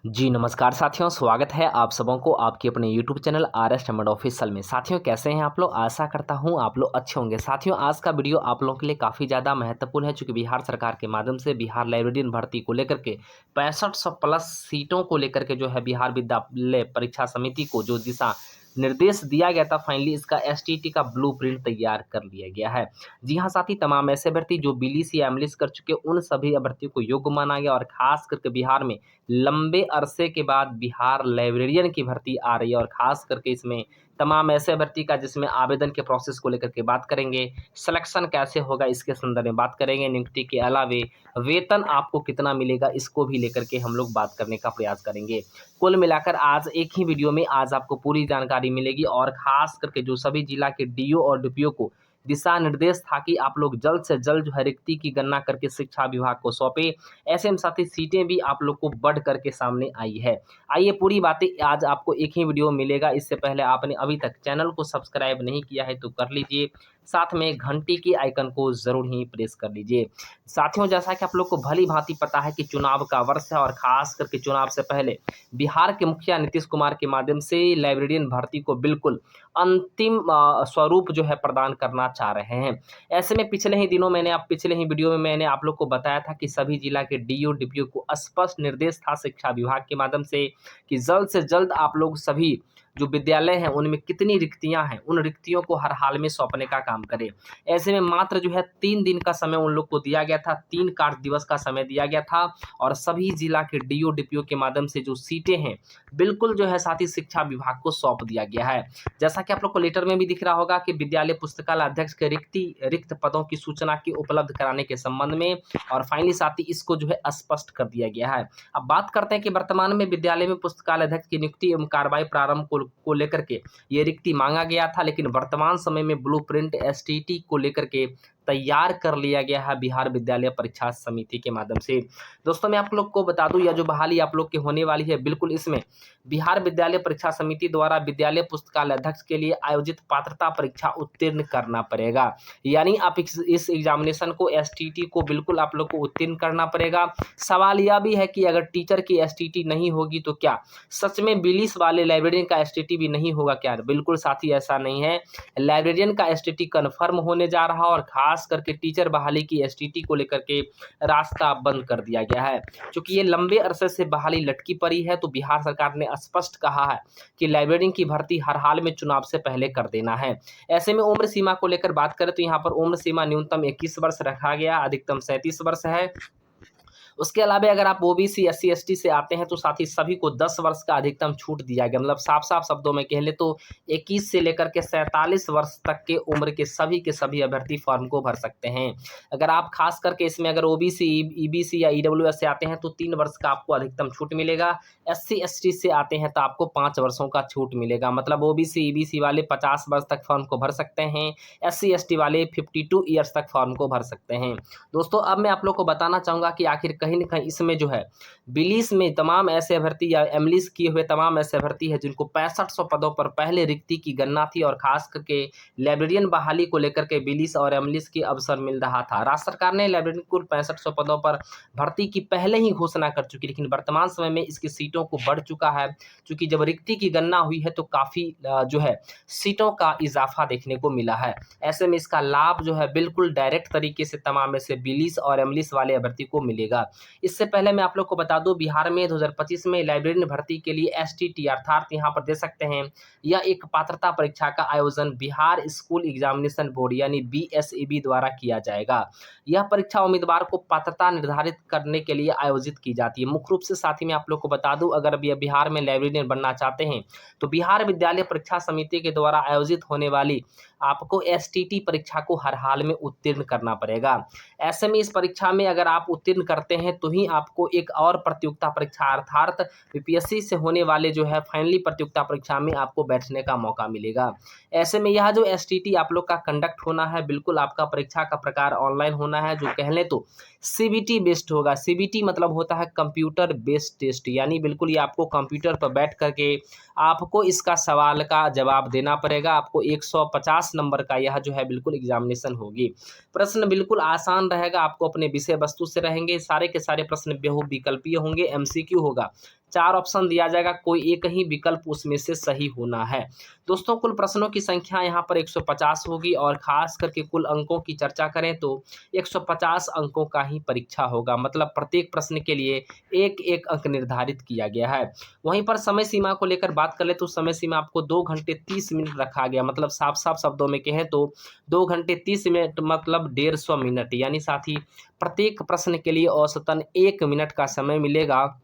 जी नमस्कार साथियों, स्वागत है आप सबों को आपके अपने यूट्यूब चैनल आर.एस. टम्मड ऑफिशियल में। साथियों कैसे हैं आप लोग? आशा करता हूं आप लोग अच्छे होंगे। साथियों आज का वीडियो आप लोगों के लिए काफ़ी ज़्यादा महत्वपूर्ण है, चूँकि बिहार सरकार के माध्यम से बिहार लाइब्रेरियन भर्ती को लेकर के 6500 प्लस सीटों को लेकर के जो है बिहार विद्यालय परीक्षा समिति को जो दिशा निर्देश दिया गया था, फाइनली इसका एसटीटी का ब्लूप्रिंट तैयार कर लिया गया है। जी हाँ साथी, तमाम ऐसे अभ्यर्थी जो बीलीस या एमलीस कर चुके उन सभी अभ्यर्थियों को योग्य माना गया और खास करके बिहार में लंबे अरसे के बाद बिहार लाइब्रेरियन की भर्ती आ रही है और खास करके इसमें तमाम ऐसे अभ्यर्थी का जिसमें आवेदन के प्रोसेस को लेकर के बात करेंगे, सिलेक्शन कैसे होगा इसके संदर्भ में बात करेंगे, नियुक्ति के अलावे वेतन आपको कितना मिलेगा इसको भी लेकर के हम लोग बात करने का प्रयास करेंगे। कुल मिलाकर आज एक ही वीडियो में आज आपको पूरी जानकारी मिलेगी और खास करके जो सभी जिला के डीओ और डीपीओ को दिशा निर्देश था कि आप लोग जल्द से जल्द जो है रिक्ति की गणना करके शिक्षा विभाग को सौंपे। ऐसे में साथ ही सीटें भी आप लोग को बढ़ करके सामने आई है। आइए पूरी बातें आज आपको एक ही वीडियो में मिलेगा। इससे पहले आपने अभी तक चैनल को सब्सक्राइब नहीं किया है तो कर लीजिए, साथ में घंटी की आइकन को जरूर ही प्रेस कर लीजिए। साथियों जैसा कि आप लोग को भली भांति पता है कि चुनाव का वर्ष है और खास करके चुनाव से पहले बिहार के मुखिया नीतीश कुमार के माध्यम से लाइब्रेरियन भर्ती को बिल्कुल अंतिम स्वरूप जो है प्रदान करना चाह रहे हैं। ऐसे में पिछले ही दिनों पिछले ही वीडियो में मैंने आप लोग को बताया था कि सभी जिला के डीओ डीपीओ को स्पष्ट निर्देश था शिक्षा विभाग के माध्यम से कि जल्द से जल्द आप लोग सभी जो विद्यालय हैं उनमें कितनी रिक्तियां हैं उन रिक्तियों को हर हाल में सौंपने का काम करें। ऐसे में मात्र जो है 3 दिन का समय उन लोग को दिया गया था, 3 कार्य दिवस का समय दिया गया था और सभी जिला के डीओ डीपीओ के माध्यम से जो सीटें हैं बिल्कुल जो है साथ ही शिक्षा विभाग को सौंप दिया गया है। जैसा कि आप लोग को लेटर में भी दिख रहा होगा कि विद्यालय पुस्तकालय अध्यक्ष के रिक्त पदों की सूचना की उपलब्ध कराने के संबंध में और फाइनली साथ ही इसको जो है स्पष्ट कर दिया गया है। अब बात करते हैं कि वर्तमान में विद्यालय में पुस्तकालय अध्यक्ष की नियुक्ति एवं कार्रवाई प्रारंभ को लेकर के ये रिक्ति मांगा गया था, लेकिन वर्तमान समय में ब्लूप्रिंट एसटीटी को लेकर के तैयार कर लिया गया है बिहार विद्यालय परीक्षा समिति के माध्यम से। दोस्तों मैं आप लोग को बता दूं, यह जो बहाली आप लोग की होने वाली है बिल्कुल इसमें बिहार विद्यालय परीक्षा समिति द्वारा विद्यालय पुस्तकालय अध्यक्ष के लिए आयोजित पात्रता परीक्षा उत्तीर्ण करना पड़ेगा। यानी आप इस एग्जामिनेशन को एसटीटी को बिल्कुल आप लोग को उत्तीर्ण करना पड़ेगा। सवाल यह भी है कि अगर टीचर की एसटीटी नहीं होगी तो क्या सच में बिलीस वाले लाइब्रेरियन का एसटीटी भी नहीं होगा क्या? बिल्कुल साथी ऐसा नहीं है। लाइब्रेरियन का एसटीटी कन्फर्म होने जा रहा और खास करके टीचर बहाली की एसटीटी को लेकर के रास्ता बंद कर दिया गया है। क्योंकि ये लंबे अरसे से बहाली लटकी पड़ी है तो बिहार सरकार ने स्पष्ट कहा है कि लाइब्रेरियन की भर्ती हर हाल में चुनाव से पहले कर देना है। ऐसे में उम्र सीमा को लेकर बात करें तो यहाँ पर उम्र सीमा न्यूनतम 21 वर्ष रखा गया, अधिकतम 37 वर्ष है। उसके अलावा अगर आप ओबीसी एससी एसटी से आते हैं तो साथ ही सभी को 10 वर्ष का अधिकतम छूट दिया गया। मतलब साफ-साफ शब्दों में कह ले तो 21 से लेकर के 47 वर्ष तक के उम्र के सभी अभ्यर्थी फॉर्म को भर सकते हैं। अगर आप खास करके इसमें अगर ओबीसी, ईबीसी या ईडब्ल्यूएस से आते हैं तो 3 वर्ष का आपको अधिकतम छूट मिलेगा। एससी एसटी से आते हैं तो आपको 5 वर्षों का छूट मिलेगा। मतलब ओबीसी, ईबीसी वाले 50 वर्ष तक फॉर्म को भर सकते हैं, एससी एसटी वाले 52 ईयर्स तक फॉर्म को भर सकते हैं। दोस्तों अब मैं आप लोग को बताना चाहूँगा कि आखिर कहीं न कहीं इसमें जो है बिलीस में तमाम ऐसे अभ्यर्थी या एमलीस किए हुए तमाम ऐसे अभ्यर्थी हैं जिनको 6500 पदों पर पहले रिक्ति की गणना थी और खास करके लाइब्रेरियन बहाली को लेकर के बिलीस और एमलीस की अवसर मिल रहा था। राज्य सरकार ने लाइब्रेरियन कुल 6500 पदों पर भर्ती की पहले ही घोषणा कर चुकी, लेकिन वर्तमान समय में इसकी सीटों को बढ़ चुका है। क्योंकि जब रिक्ति की गणना हुई है तो काफ़ी जो है सीटों का इजाफा देखने को मिला है। ऐसे में इसका लाभ जो है बिल्कुल डायरेक्ट तरीके से तमाम ऐसे बिलीस और एमलीस वाले अभ्यर्थी को मिलेगा। इससे पहले मैं आप लोग को बता दूं, बिहार में 2025 में लाइब्रेरियन भर्ती के लिए एसटीटी अर्थात यहाँ पर दे सकते हैं यह एक पात्रता परीक्षा का आयोजन बिहार स्कूल एग्जामिनेशन बोर्ड यानी बीएसईबी द्वारा किया जाएगा। यह परीक्षा उम्मीदवार को पात्रता निर्धारित करने के लिए आयोजित की जाती है। मुख्य रूप से साथ ही मैं आप लोग को बता दूं, अगर बिहार में लाइब्रेरियन बनना चाहते हैं तो बिहार विद्यालय परीक्षा समिति के द्वारा आयोजित होने वाली आपको एसटीटी परीक्षा को हर हाल में उत्तीर्ण करना पड़ेगा। ऐसे में इस परीक्षा में अगर आप उत्तीर्ण करते हैं तो ही आपको एक और प्रतियोगिता परीक्षा अर्थात बीपीएससी से होने वाले जो है फाइनली प्रतियोगिता परीक्षा में आपको बैठने का मौका मिलेगा। ऐसे में यह जो एसटीटी आप लोग का कंडक्ट होना है बिल्कुल आपका परीक्षा का प्रकार ऑनलाइन होना है, जो कह लें तो सीबीटी बेस्ड होगा। सीबीटी मतलब होता है कंप्यूटर बेस्ड टेस्ट, यानी बिल्कुल ये आपको कंप्यूटर पर बैठ करके आपको इसका सवाल का जवाब देना पड़ेगा। आपको 150 नंबर का यह जो है बिल्कुल एग्जामिनेशन होगी। प्रश्न बिल्कुल आसान रहेगा, आपको अपने विषय वस्तु से रहेंगे, सारे के सारे प्रश्न बहुविकल्पीय होंगे, एमसीक्यू होगा। 4 ऑप्शन दिया जाएगा, कोई एक ही विकल्प उसमें से सही होना है। दोस्तों कुल प्रश्नों की संख्या यहाँ पर 150 होगी और खास करके कुल अंकों की चर्चा करें तो 150 अंकों का ही परीक्षा होगा, मतलब प्रत्येक प्रश्न के लिए एक एक अंक निर्धारित किया गया है। वहीं पर समय सीमा को लेकर बात कर ले तो समय सीमा आपको 2 घंटे 30 मिनट रखा गया, मतलब साफ साफ शब्दों में कहें तो 2 घंटे 30 मिनट मतलब 150 मिनट, यानी साथ ही प्रत्येक प्रश्न के लिए औसतन 1 मिनट का समय मिलेगा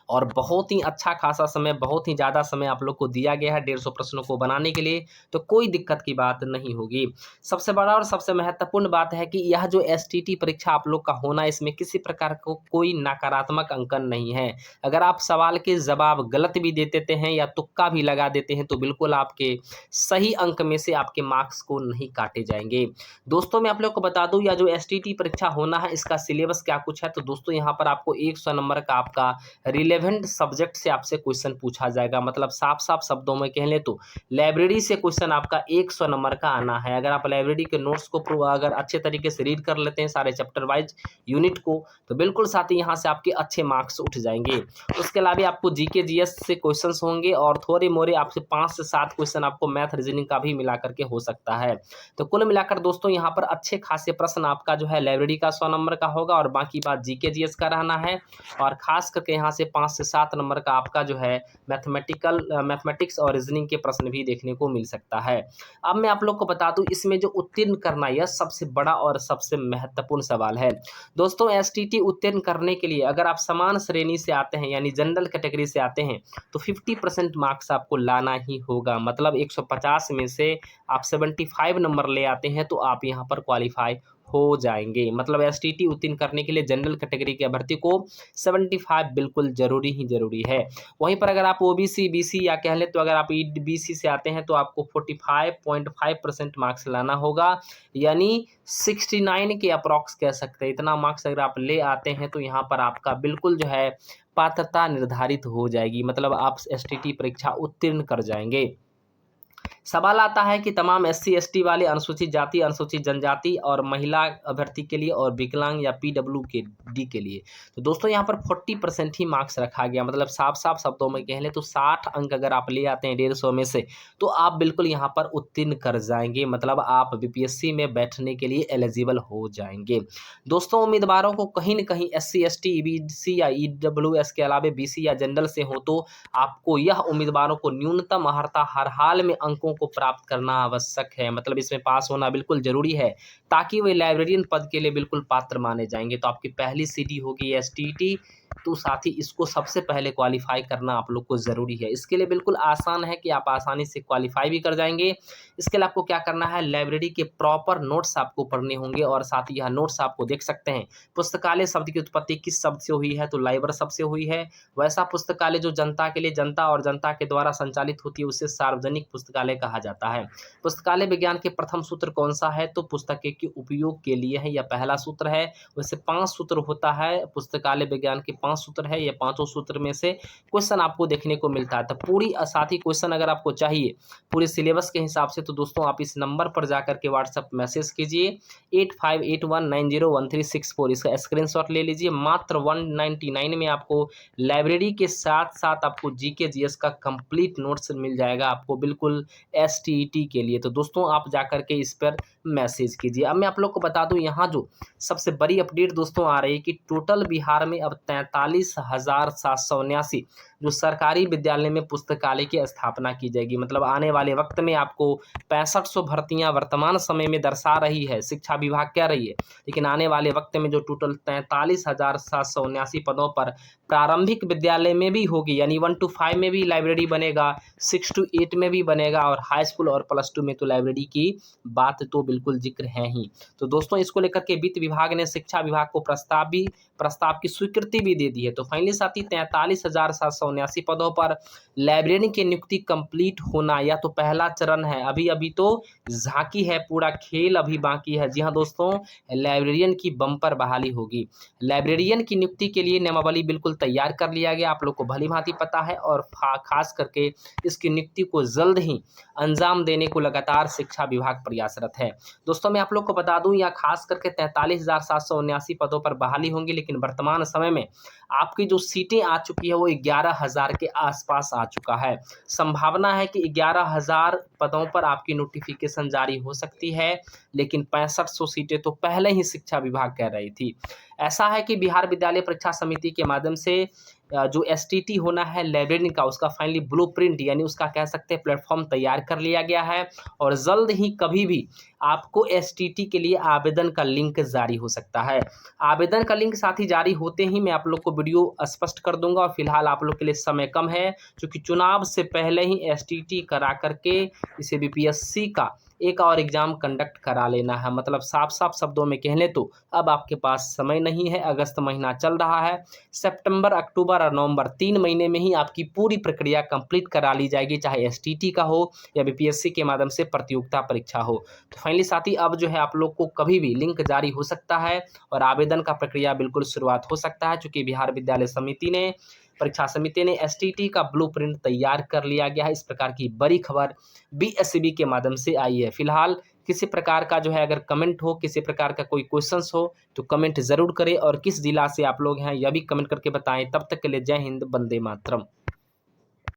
और बहुत ही अच्छा खासा समय, बहुत ही ज़्यादा समय आप लोग को दिया गया है 150 प्रश्नों को बनाने के लिए, तो कोई दिक्कत की बात नहीं होगी। सबसे बड़ा और सबसे महत्वपूर्ण बात है कि यह जो एसटीटी परीक्षा आप लोग का होना, इसमें किसी प्रकार को कोई नकारात्मक अंकन नहीं है। अगर आप सवाल के जवाब गलत भी दे देते हैं या तुक्का भी लगा देते हैं तो बिल्कुल आपके सही अंक में से आपके मार्क्स को नहीं काटे जाएंगे। दोस्तों मैं आप लोग को बता दूं, यह जो एसटीटी परीक्षा होना है इसका सिलेबस क्या कुछ है, तो दोस्तों यहाँ पर आपको 100 नंबर का आपका रिलेवेंट सब्जेक्ट से आपसे क्वेश्चन पूछा जाएगा, मतलब साफ साफ शब्दों में कह लें तो लाइब्रेरी से क्वेश्चन आपका 100 नंबर का आना है। अगर आप लाइब्रेरी के नोट्स को अगर अच्छे तरीके से रीड कर लेते हैं सारे चैप्टर वाइज यूनिट को, तो बिल्कुल साथ ही यहाँ से आपके अच्छे मार्क्स उठ जाएंगे। उसके अलावा आपको जीके जीएस से क्वेश्चन होंगे और थोड़े मोरे आपसे 5 से 7 क्वेश्चन आपको मैथ रीजनिंग का भी मिला करके हो सकता है। तो कुल मिलाकर दोस्तों यहाँ पर अच्छे खासे प्रश्न आपका जो है लाइब्रेरी का 100 नंबर का होगा और बाकी बात जीके जीएस का रहना है। और खास करके यहाँ से 5 से 7 नंबर का आपका जो है मैथमेटिक्स और रीजनिंग के प्रश्न भी देखने को मिल सकता है। अब मैं आप लोग को बता दूं, इसमें जो उत्तीर्ण करना यह सबसे बड़ा और सबसे महत्वपूर्ण सवाल है। दोस्तों एसटीटी उत्तीर्ण करने के लिए अगर आप समान श्रेणी से आते हैं यानी जनरल कैटेगरी से आते हैं तो 50% मार्क्स आपको लाना ही होगा, मतलब 150 में से आप 75 नंबर ले आते हैं तो आप यहाँ पर क्वालिफाई हो जाएंगे। मतलब एसटीटी उत्तीर्ण करने के लिए जनरल कैटेगरी के अभ्यर्थी को 75 बिल्कुल जरूरी ही जरूरी है। वहीं पर अगर आप ओबीसी बीसी या कह लें तो अगर आप ईबीसी से आते हैं तो आपको 45.5% मार्क्स लाना होगा, यानी 69 के अप्रॉक्स कह सकते हैं। इतना मार्क्स अगर आप ले आते हैं तो यहाँ पर आपका बिल्कुल जो है पात्रता निर्धारित हो जाएगी, मतलब आप एसटीटी परीक्षा उत्तीर्ण कर जाएंगे। सवाल आता है कि तमाम एससी एसटी वाले, अनुसूचित जाति अनुसूचित जनजाति और महिला अभ्यर्थी के लिए और विकलांग या पीडब्ल्यू के डी के लिए, तो दोस्तों यहाँ पर 40% ही मार्क्स रखा गया, मतलब साफ साफ शब्दों में कह लें तो 60 अंक अगर आप ले आते हैं 150 में से तो आप बिल्कुल यहाँ पर उत्तीर्ण कर जाएंगे, मतलब आप बीपीएससी में बैठने के लिए एलिजिबल हो जाएंगे। दोस्तों उम्मीदवारों को कहीं न कहीं एससी एसटी ईबीसी या ईडब्ल्यूएस के अलावा बीसी या जनरल से हो तो आपको यह उम्मीदवारों को न्यूनतम अर्हता हर हाल में अंकों को प्राप्त करना आवश्यक है, मतलब इसमें पास होना बिल्कुल जरूरी है ताकि वे लाइब्रेरियन पद के लिए बिल्कुल पात्र माने जाएंगे। तो आपकी पहली सीडी होगी एसटीटी, तो साथ ही इसको सबसे पहले क्वालिफाई करना आप लोग को ज़रूरी है। इसके लिए बिल्कुल आसान है कि आप आसानी से क्वालिफाई भी कर जाएंगे। इसके लिए आपको क्या करना है, लाइब्रेरी के प्रॉपर नोट्स आपको पढ़ने होंगे और साथ ही यह नोट्स आपको देख सकते हैं। पुस्तकालय शब्द की उत्पत्ति किस शब्द से हुई है, तो लाइबर शब्द से हुई है। वैसा पुस्तकालय जो जनता के लिए, जनता और जनता के द्वारा संचालित होती है उसे सार्वजनिक पुस्तकालय कहा जाता है। पुस्तकालय विज्ञान के प्रथम सूत्र कौन सा है, तो पुस्तकें के उपयोग के लिए है, यह पहला सूत्र है। वैसे 5 सूत्र होता है पुस्तकालय विज्ञान के, 5 सूत्र है, ये पांचों सूत्र में से क्वेश्चन आपको देखने को मिलता है। तो पूरी साथ ही क्वेश्चन अगर आपको चाहिए पूरे सिलेबस के हिसाब से तो दोस्तों आप इस नंबर पर जाकर के व्हाट्सएप मैसेज कीजिए 8581901364, इसका स्क्रीनशॉट ले लीजिए। मात्र 199 में आपको लाइब्रेरी के साथ साथ आपको जीके जीएस का कंप्लीट नोट्स मिल जाएगा आपको बिल्कुल एसटीईटी के लिए। तो दोस्तों आप जाकर के इस पर मैसेज कीजिए। अब मैं आप लोग को बता दूं, यहाँ जो सबसे बड़ी अपडेट दोस्तों आ रही है कि टोटल बिहार में अब 43,779 जो सरकारी विद्यालय में पुस्तकालय की स्थापना की जाएगी, मतलब आने वाले वक्त में आपको 6500 भर्तियां वर्तमान समय में दर्शा रही है, शिक्षा विभाग कह रही है, लेकिन आने वाले वक्त में जो टोटल 43,779 पदों पर प्रारंभिक विद्यालय में भी होगी, यानी 1 to 5 में भी लाइब्रेरी बनेगा, 6 to 8 में भी बनेगा और हाई स्कूल और +2 में तो लाइब्रेरी की बात तो बिल्कुल जिक्र है ही। तो दोस्तों इसको लेकर के वित्त विभाग ने शिक्षा विभाग को प्रस्ताव की स्वीकृति भी दे दी है। तो फाइनली साथी 43,779 पदों पर लाइब्रेरियन की नियुक्ति कंप्लीट होना या तो पहला चरण है, अभी तो झांकी है, पूरा खेल अभी बाकी है। जी हाँ दोस्तों, लाइब्रेरियन की बम्पर बहाली होगी। लाइब्रेरियन की नियुक्ति के लिए नियमावली बिल्कुल तैयार कर लिया गया, आप लोग को भली भांति पता है, और खास करके इसकी नियुक्ति को जल्द ही अंजाम देने को लगातार शिक्षा विभाग प्रयासरत है। दोस्तों मैं आप लोग को बता दूं, यह खास करके 43,779 पदों पर बहाली होंगी, लेकिन वर्तमान समय में आपकी जो सीटें आ चुकी है वो 11,000 के आसपास आ चुका है। संभावना है कि 11,000 पदों पर आपकी नोटिफिकेशन जारी हो सकती है, लेकिन 6500 सीटें तो पहले ही शिक्षा विभाग कह रही थी। ऐसा है कि बिहार विद्यालय परीक्षा समिति के माध्यम से जो एसटीटी होना है लाइब्रेरी का, उसका फाइनली ब्लूप्रिंट यानी उसका कह सकते हैं प्लेटफॉर्म तैयार कर लिया गया है और जल्द ही कभी भी आपको एसटीटी के लिए आवेदन का लिंक जारी हो सकता है। आवेदन का लिंक साथ ही जारी होते ही मैं आप लोग को वीडियो स्पष्ट कर दूंगा और फिलहाल आप लोग के लिए समय कम है, क्योंकि चुनाव से पहले ही एसटीटी करा करके इसे बीपीएससी का एक और एग्जाम कंडक्ट करा लेना है। मतलब साफ साफ शब्दों में कहने तो अब आपके पास समय नहीं है। अगस्त महीना चल रहा है, सितंबर, अक्टूबर और नवंबर 3 महीने में ही आपकी पूरी प्रक्रिया कंप्लीट करा ली जाएगी, चाहे एसटीटी का हो या बीपीएससी के माध्यम से प्रतियोगिता परीक्षा हो। तो फाइनली साथी अब जो है आप लोग को कभी भी लिंक जारी हो सकता है और आवेदन का प्रक्रिया बिल्कुल शुरुआत हो सकता है, चूंकि बिहार विद्यालय समिति ने परीक्षा समिति ने एसटीटी का ब्लूप्रिंट तैयार कर लिया गया है। इस प्रकार की बड़ी खबर बीएससीबी के माध्यम से आई है। फिलहाल किसी प्रकार का जो है अगर कमेंट हो, किसी प्रकार का कोई क्वेश्चंस हो तो कमेंट जरूर करें और किस जिला से आप लोग हैं यह भी कमेंट करके बताएं। तब तक के लिए जय हिंद, वंदे मातरम।